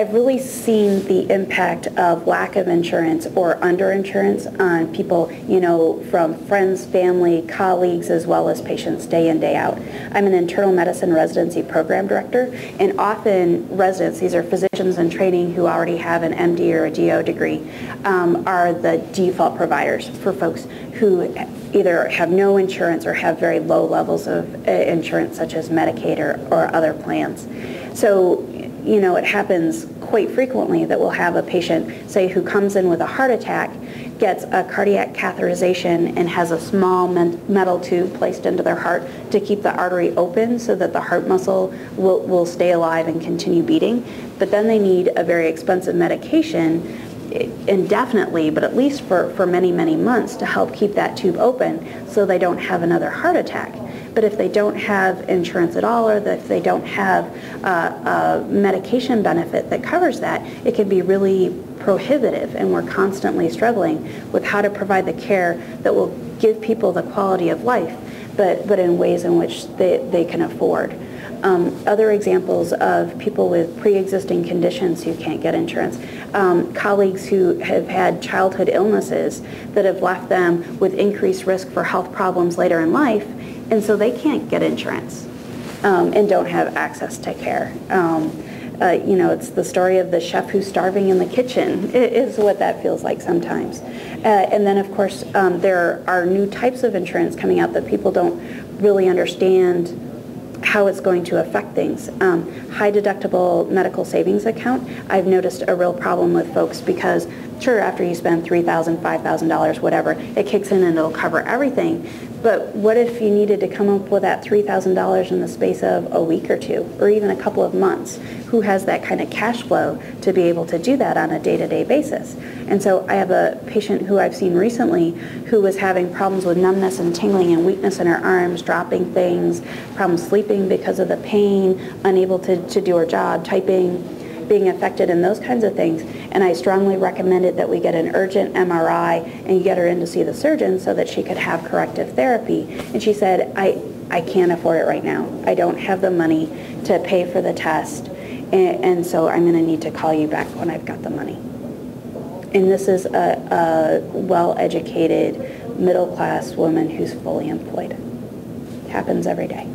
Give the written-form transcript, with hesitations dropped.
I've really seen the impact of lack of insurance or underinsurance on people, you know, from friends, family, colleagues, as well as patients day in, day out. I'm an internal medicine residency program director, and often residents, these are physicians in training who already have an MD or a DO degree, are the default providers for folks who either have no insurance or have very low levels of insurance, such as Medicaid or other plans. So, you know, it happens quite frequently that we'll have a patient, say, who comes in with a heart attack, gets a cardiac catheterization and has a small metal tube placed into their heart to keep the artery open so that the heart muscle will stay alive and continue beating. But then they need a very expensive medication indefinitely, but at least for many, many months, to help keep that tube open so they don't have another heart attack. But if they don't have insurance at all, or if they don't have a medication benefit that covers that, it can be really prohibitive, and we're constantly struggling with how to provide the care that will give people the quality of life, but in ways in which they can afford. Other examples of people with pre-existing conditions who can't get insurance, colleagues who have had childhood illnesses that have left them with increased risk for health problems later in life, and so they can't get insurance and don't have access to care. You know, it's the story of the chef who's starving in the kitchen is what that feels like sometimes. And then, of course, there are new types of insurance coming out that people don't really understand how it's going to affect things. High deductible medical savings account, I've noticed a real problem with folks because, sure, after you spend $3,000, $5,000, whatever, it kicks in and it'll cover everything. But what if you needed to come up with that $3,000 in the space of a week or two, or even a couple of months? Who has that kind of cash flow to be able to do that on a day-to-day basis? And so I have a patient who I've seen recently who was having problems with numbness and tingling and weakness in her arms, dropping things, problems sleeping because of the pain, unable to do her job, typing, being affected, and those kinds of things. And I strongly recommended that we get an urgent MRI and get her in to see the surgeon so that she could have corrective therapy. And she said, I can't afford it right now. I don't have the money to pay for the test, and so I'm going to need to call you back when I've got the money. And this is a well-educated, middle-class woman who's fully employed. It happens every day.